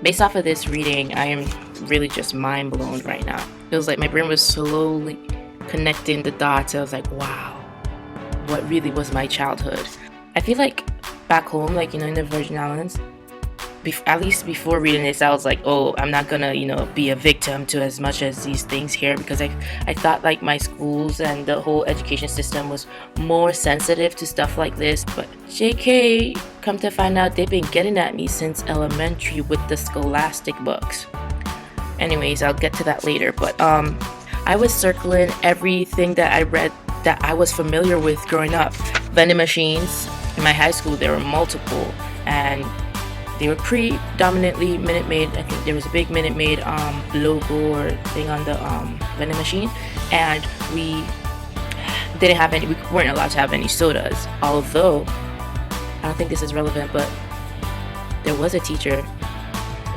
Based off of this reading, I am really just mind blown right now. It was like my brain was slowly connecting the dots. I was like, wow, what really was my childhood? I feel like back home, like, in the Virgin Islands, at least before reading this, I was like, oh, I'm not gonna, be a victim to as much as these things here, because I thought like my schools and the whole education system was more sensitive to stuff like this. But JK, come to find out, they've been getting at me since elementary with the Scholastic books. Anyways, I'll get to that later. But I was circling everything that I read that I was familiar with growing up. Vending machines. In my high school, there were multiple, and they were predominantly Minute Maid. I think there was a big Minute Maid logo or thing on the vending machine, and we didn't have any. We weren't allowed to have any sodas. Although I don't think this is relevant, but there was a teacher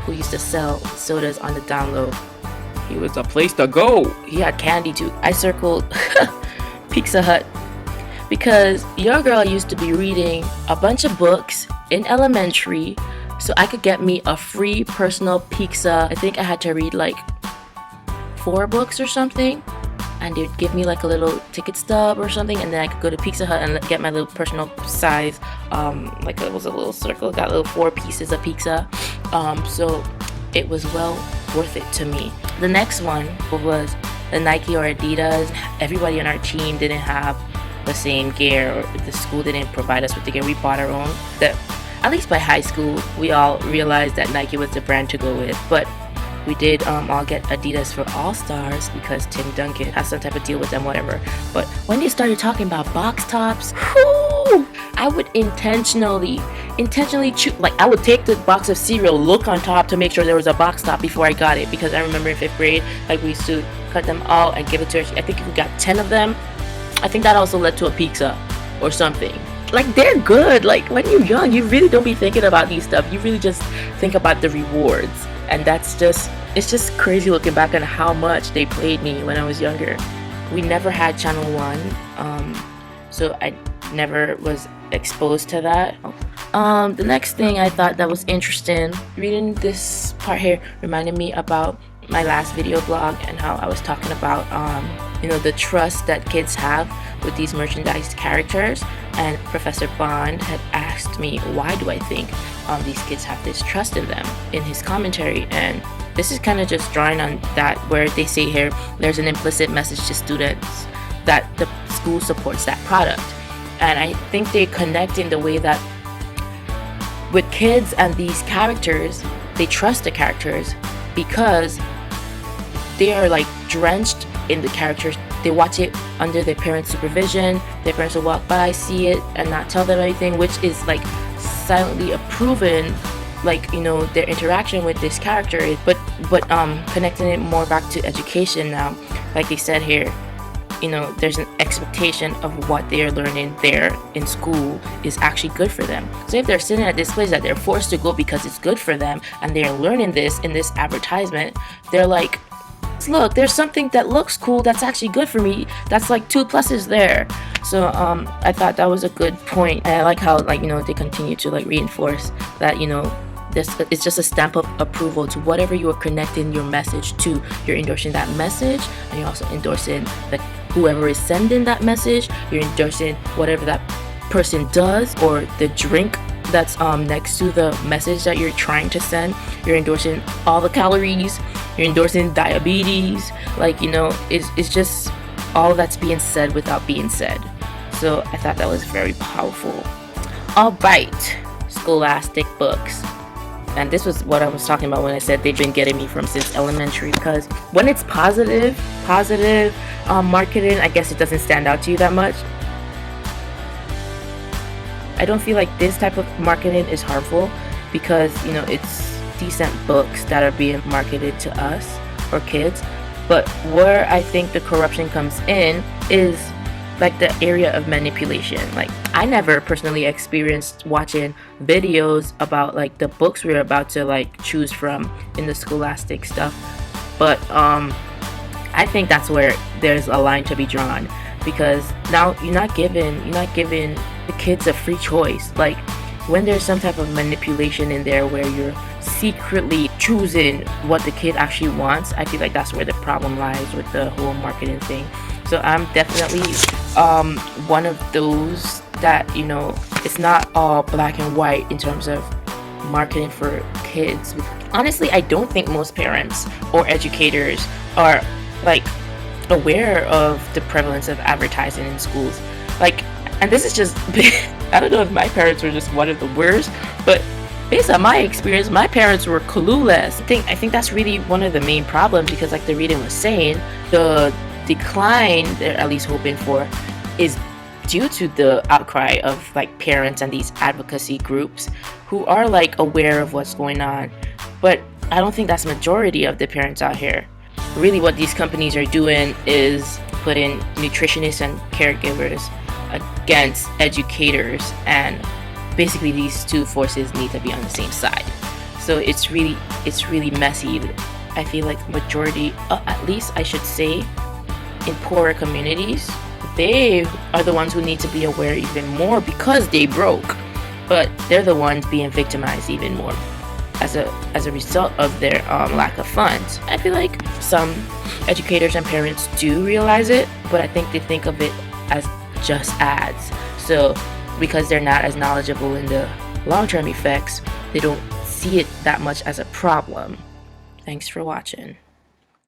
who used to sell sodas on the down low. He was a place to go. He had candy too. I circled Pizza Hut because your girl used to be reading a bunch of books in elementary so I could get me a free personal pizza. I think I had to read like 4 books or something, and they'd give me like a little ticket stub or something, and then I could go to Pizza Hut and get my little personal size, like it was a little circle, got little 4 pieces of pizza. So it was well worth it to me. The next one was the Nike or Adidas. Everybody on our team didn't have the same gear, or the school didn't provide us with the gear. We bought our own. At least by high school, we all realized that Nike was the brand to go with. But we did all get Adidas for All-Stars because Tim Duncan has some type of deal with them, whatever. But when they started talking about box tops, I would intentionally choose. Like, I would take the box of cereal, look on top to make sure there was a box top before I got it, because I remember in 5th grade, like, we used to cut them out and give it to her. I think we got 10 of them. I think that also led to a pizza or something. Like, they're good. Like, when you're young, you really don't be thinking about these stuff. You really just think about the rewards. And it's just crazy looking back on how much they played me when I was younger. We never had Channel 1, so I never was exposed to that. The next thing I thought that was interesting, reading this part here reminded me about my last video blog and how I was talking about the trust that kids have with these merchandise characters. And Professor Bond had asked me, why do I think these kids have this trust in them, in his commentary. And this is kind of just drawing on that, where they say here there's an implicit message to students that the school supports that product. And I think they connect in the way that with kids and these characters, they trust the characters because they are like drenched in the characters. They watch it under their parents' supervision. Their parents will walk by, see it, and not tell them anything, which is like silently approving, like, their interaction with this character. But connecting it more back to education now, like they said here, there's an expectation of what they're learning there in school is actually good for them. So if they're sitting at this place that they're forced to go because it's good for them, and they're learning this in this advertisement, they're like, look, there's something that looks cool that's actually good for me. That's like 2 pluses there. So I thought that was a good point. And I like how, like, they continue to like reinforce that, this it's just a stamp of approval to whatever you are connecting your message to. You're endorsing that message, and you're also endorsing that whoever is sending that message. You're endorsing whatever that person does, or the drink that's next to the message that you're trying to send. You're endorsing all the calories. You're endorsing diabetes. Like, it's just all that's being said without being said. So I thought that was very powerful. All right, Scholastic books. And this was what I was talking about when I said they've been getting me from since elementary, because when it's positive marketing, I guess it doesn't stand out to you that much. I don't feel like this type of marketing is harmful, because it's decent books that are being marketed to us or kids. But where I think the corruption comes in is like the area of manipulation. Like, I never personally experienced watching videos about like the books we were about to like choose from in the Scholastic stuff, but I think that's where there's a line to be drawn, because now you're not giving the kids a free choice. Like, when there's some type of manipulation in there where you're secretly choosing what the kid actually wants. I feel like that's where the problem lies with the whole marketing thing. So I'm definitely one of those that, it's not all black and white in terms of marketing for kids. Honestly, I don't think most parents or educators are like aware of the prevalence of advertising in schools. Like, and this is just, I don't know if my parents were just one of the worst, but based on my experience, my parents were clueless. I think that's really one of the main problems, because like the reading was saying, the decline they're at least hoping for is due to the outcry of like parents and these advocacy groups who are like aware of what's going on. But I don't think that's majority of the parents out here. Really what these companies are doing is putting nutritionists and caregivers against educators, and basically these two forces need to be on the same side. So it's really messy. I feel like majority, at least I should say, in poorer communities, they are the ones who need to be aware even more because they broke, but they're the ones being victimized even more as a result of their lack of funds. I feel like some educators and parents do realize it, but I think they think of it as just ads. So because they're not as knowledgeable in the long-term effects, they don't see it that much as a problem. Thanks for watching.